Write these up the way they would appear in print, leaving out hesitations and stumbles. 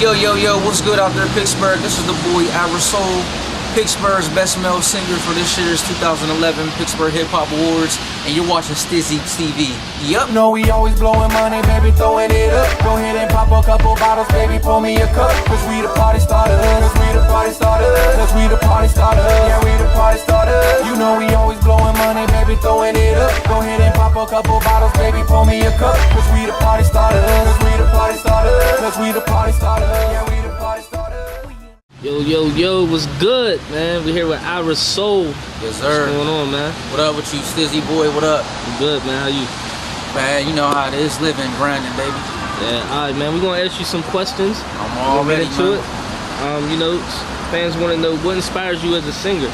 Yo, what's good out there, Pittsburgh? This is the boy Ira Soul, Pittsburgh's best male singer for this year's 2011 Pittsburgh Hip Hop Awards, and you're watching Stizzy Tv. Yup. You know we always blowing money, baby, throwing it up. Go ahead and pop a couple bottles, baby, pour me a cup. Cause we the party starters, cause we the party starters, cause we the party starters, yeah, we the party starters. You know we always blowing money, baby, throwing it up. Go ahead and pop a couple bottles, baby, pour me a cup. Cause we the party starters, cause we the party starters, cause we the party starters, yeah, we the party starters. Yo, what's good, man? We're here with Ira Soul. Yes, sir. What's going on, man? What up with you, Stizzy boy? What up? I'm good, man. How you? Man, you know how it is, living, grinding, baby. Yeah, alright, man. We're gonna ask you some questions. I'm all ready, to it. You know, fans want to know what inspires you as a singer.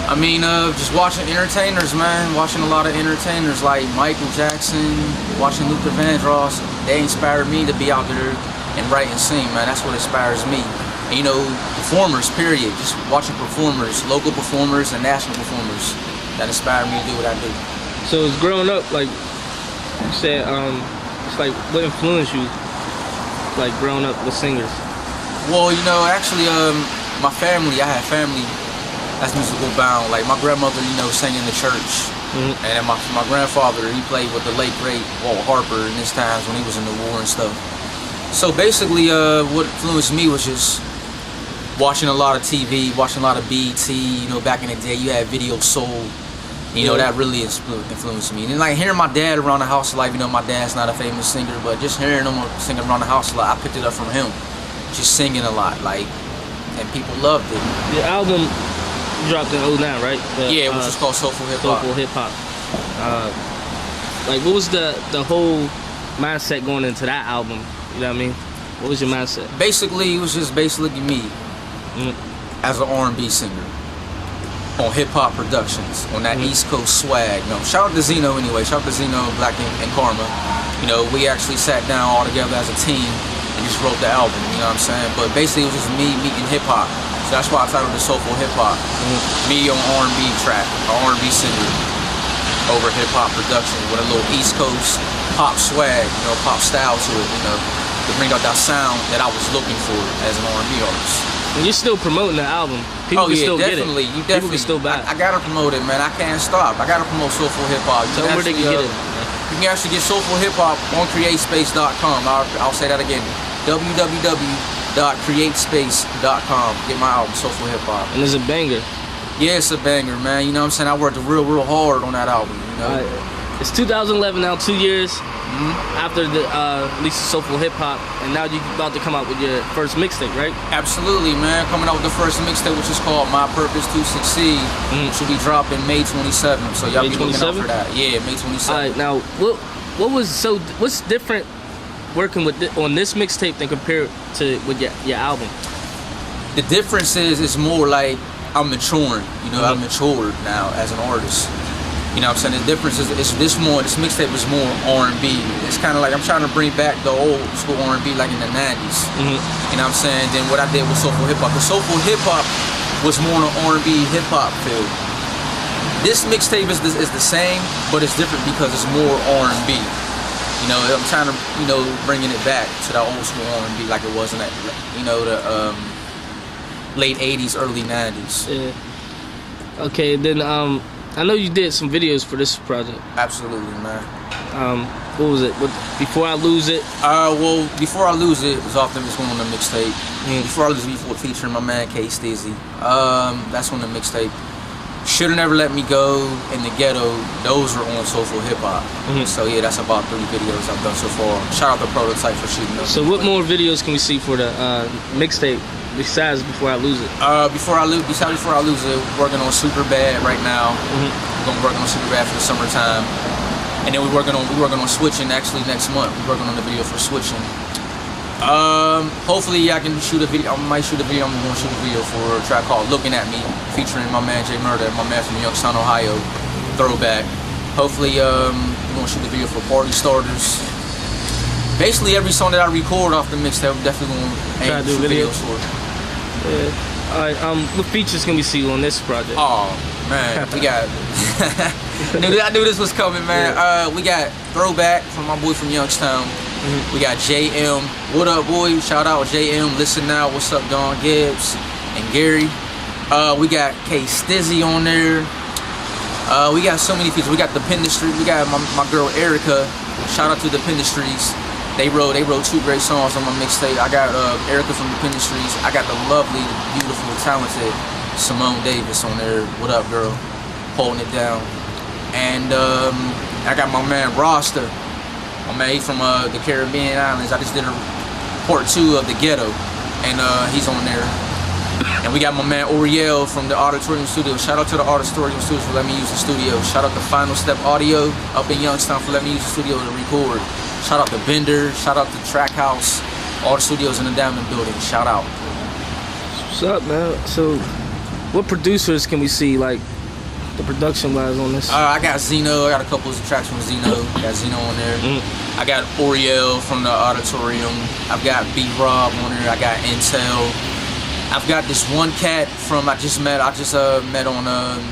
I mean, just watching entertainers, man. Watching a lot of entertainers like Michael Jackson, watching Luther Vandross. They inspired me to be out there and write and sing, man. That's what inspires me. And, you know, performers, period. Just watching performers, local performers and national performers. That inspired me to do what I do. So, it's growing up, like you said, it's like what influenced you, like growing up with singers? Well, you know, actually, my family, I had family that's musical bound. Like my grandmother, you know, sang in the church. And my grandfather, he played with the late great Walt Harper in his times when he was in the war and stuff. So basically, what influenced me was just watching a lot of TV, watching a lot of BET. You know, back in the day, you had Video Soul. You know, that really influenced me. And like hearing my dad around the house, like, you know, my dad's not a famous singer, but just hearing him singing around the house a lot, I picked it up from him. Just singing a lot, like, and people loved it. The album dropped in 09, right? Yeah, which is called Soulful Hip Hop. Soulful Hip Hop. Like, what was the whole mindset going into that album? You know what I mean? What was your mindset? Basically, it was just basically me as an R&B singer on Hip Hop Productions, on that East Coast swag. You know, shout out to Zeno anyway. Shout out to Zeno, Black and Karma. You know, we actually sat down all together as a team and just wrote the album. You know what I'm saying? But basically, it was just me meeting hip hop. So that's why I titled it Soulful Hip Hop. Me on R&B track, an R&B singer over Hip Hop Production with a little East Coast pop swag, you know, pop style to it, you know, to bring out that sound that I was looking for as an R&B artist. And you're still promoting the album. People can still definitely. get it. You definitely. People can still buy it. I gotta promote it, man. I can't stop. I gotta promote Soulful Hip Hop. Tell them where they can get it. You can actually get Soulful Hip Hop on CreateSpace.com. I'll say that again. www.createspace.com. Get my album, Soulful Hip Hop. And it's a banger. Yeah, it's a banger, man. You know what I'm saying? I worked real hard on that album, you know? It's 2011 now, 2 years after the release of Soulful Hip Hop, and now you're about to come out with your first mixtape, right? Absolutely, man. Coming out with the first mixtape, which is called My Purpose to Succeed, which will be dropping May 27th. So y'all be looking out for that. Yeah, May 27th. All right, now what's different working with on this mixtape than compared to with your album? The difference is it's more like I'm maturing. You know, I'm matured now as an artist. You know what I'm saying? The difference is this mixtape is more R&B. It's kind of like I'm trying to bring back the old school R&B like in the 90s. You know what I'm saying? Then what I did with Soulful Hip Hop. The Soulful Hip Hop was more on an R&B hip hop feel. This mixtape is the same, but it's different because it's more R&B. You know, I'm trying to, you know, bringing it back to the old school R&B like it was in that, you know, the late 80s, early 90s. Yeah. Okay, then I know you did some videos for this project. Absolutely, man. What was it? Before I Lose It? Well, Before I Lose It was off the one on the mixtape. Before I Lose It, featuring my man K Stizzy. That's on the mixtape. Shoulda Never Let Me Go and The Ghetto. Those were on Soulful Hip Hop. So yeah, that's about 3 videos I've done so far. Shout out to Prototype for shooting those. So what more videos can we see for the mixtape? Besides Before I Lose It? Besides Before I Lose It, we're working on Super Bad right now. We're gonna be working on Super Bad for the summertime, and then we're working on Switching actually next month. We're working on the video for Switching. Hopefully I can shoot a video. I might shoot a video. I'm gonna shoot a video for a track called Looking at Me, featuring my man Jay Murder, my man from Youngstown, Ohio. Throwback. Hopefully we're gonna shoot a video for Party Starters. Basically every song that I record off the mixtape, I'm definitely gonna aim to shoot videos for. Yeah. All right. What features can we see on this project? Oh man, we got. I knew this was coming, man. We got Throwback from my boy from Youngstown. We got JM. What up, boy? Shout out JM. Listen now. What's up, Don Gibbs and Gary? We got K Stizzy on there. We got so many features. We got the Pendistry. We got my girl Erica. Shout out to the Pendistries. They wrote 2 great songs on my mixtape. I got Erica from the Pendistries. I got the lovely, beautiful, talented Simone Davis on there. What up, girl? Holding it down. And I got my man Rasta. My man, he's from the Caribbean islands. I just did a part 2 of The Ghetto, and he's on there. And we got my man Oriel from the Auditorium Studio. Shout out to the Auditorium Studios for letting me use the studio. Shout out to Final Step Audio up in Youngstown for letting me use the studio to record. Shout out to Bender. Shout out to Track House. All the studios in the Diamond Building. Shout out. What's up, man? So, what producers can we see, like, the production wise on this? I got Zeno. I got a couple of tracks from Zeno. Got Zeno on there. I got Oriel from the Auditorium. I've got B-Rob on there. I got Intel. I've got this one cat from I just met on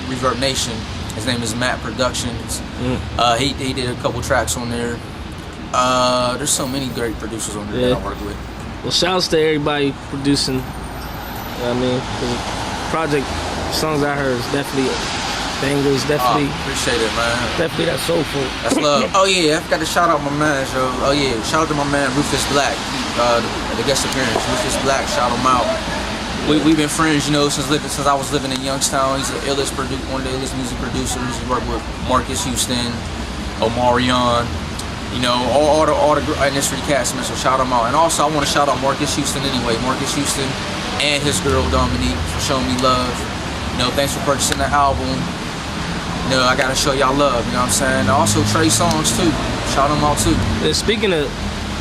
Reverb Nation. His name is Matt Productions. He did a couple tracks on there. There's so many great producers on there that I work with. Well, shouts to everybody producing. You know what I mean? The project songs I heard is definitely bangers. Definitely appreciate it, man. Definitely that soulful. That's love. Oh yeah, I forgot to shout out my man. So shout out to my man Rufus Black. The guest appearance. Rufus Black, shout him out. We've been friends, you know, since I was living in Youngstown. He's one of the illest music producers. He worked with Marcus Houston, Omarion, you know, all the industry cast members. So shout him out. And also, I want to shout out Marcus Houston anyway. Marcus Houston and his girl Dominique for showing me love. You know, thanks for purchasing the album. You know, I gotta show y'all love. You know what I'm saying? And also Trey Songz too. Shout him out too. Speaking of,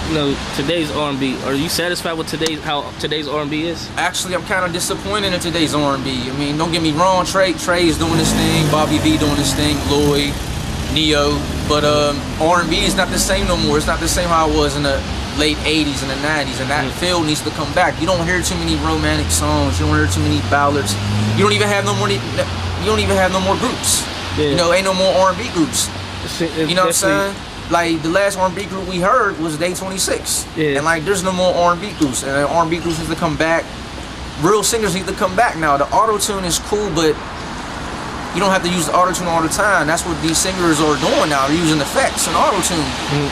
you know, today's R&B, are you satisfied with how today's R&B is? Actually, I'm kind of disappointed in today's R&B. I mean, don't get me wrong, Trey is doing his thing, Bobby V doing his thing, Lloyd, Neo, but R&B is not the same no more. It's not the same how it was in the late 80s and the 90s, and that feel needs to come back. You don't hear too many romantic songs. You don't hear too many ballads. You don't even have no more. You don't even have no more groups. Yeah. You know, ain't no more R&B groups. You know what I'm saying? Like, the last R&B group we heard was Day 26. Yeah. And, like, there's no more R&B groups. And R&B groups need to come back. Real singers need to come back now. The auto-tune is cool, but you don't have to use the auto-tune all the time. That's what these singers are doing now. They're using effects and auto-tune.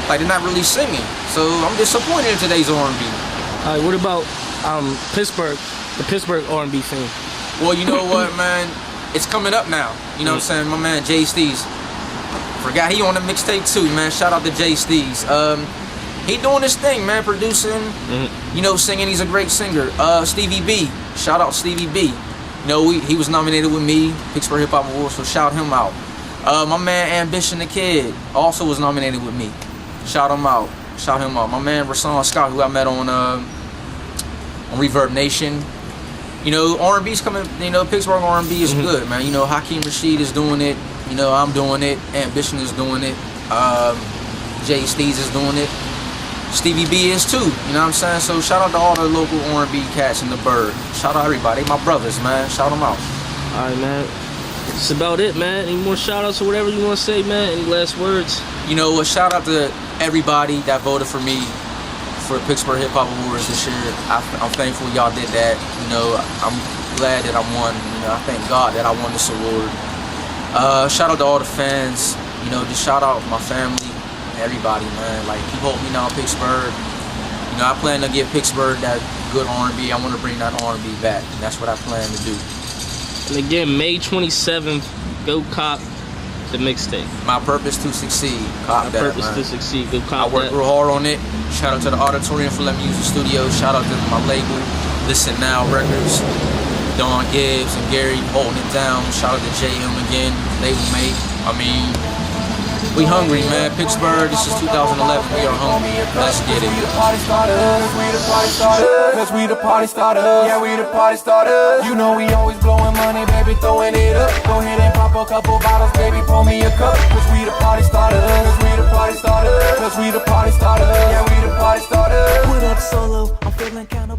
Like, they're not really singing. So, I'm disappointed in today's R&B. All right, what about Pittsburgh, the Pittsburgh R&B scene? Well, you know what, man? It's coming up now. You know what I'm saying? My man, Jay Steez. Forgot he on the mixtape too, man. Shout out to Jay Steez. He doing his thing, man, producing, you know, singing. He's a great singer. Stevie B. Shout out Stevie B. You know, he was nominated with me, Pittsburgh Hip Hop Awards, so shout him out. My man Ambition the Kid also was nominated with me. Shout him out. Shout him out. My man Rasan Scott, who I met on Reverb Nation. You know, R&B's coming, you know, Pittsburgh R&B is good, man. You know, Hakeem Rashid is doing it. You know, I'm doing it. Ambition is doing it. Jay Steez is doing it. Stevie B is too. You know what I'm saying? So shout out to all the local R&B cats in the Bird. Shout out everybody. They my brothers, man. Shout them out. All right, man. That's about it, man. Any more shout outs or whatever you want to say, man? Any last words? You know, a shout out to everybody that voted for me for Pittsburgh Hip Hop Awards this year. I'm thankful y'all did that. You know, I'm glad that I won. You know, I thank God that I won this award. Shout out to all the fans. You know, just shout out my family, everybody, man. Like, keep holding me down, Pittsburgh. You know, I plan to give Pittsburgh that good R&B. I want to bring that R&B back, and that's what I plan to do. And again, May 27th, go cop the mixtape. My Purpose to Succeed. Cop that, man. My Purpose to Succeed. Go cop that. I worked real hard on it. Shout out to the Auditorium for letting me use the studio. Shout out to my label, Listen Now Records. Don Gibbs and Gary holding it down. Shout out to JM again, label mate. I mean, we hungry, man. Pittsburgh, this is 2011. We are hungry. Let's get it. We the party starters. Cause we the party starters. Yeah, we the party starters. You know we always blowing money, baby, throwing it up. Go ahead and pop a couple bottles, baby, pour me a cup. Cause we the party starters. Cause we the party starters. Cause we the party starters. Yeah, we the party starters. What up, Solo? I'm feeling kinda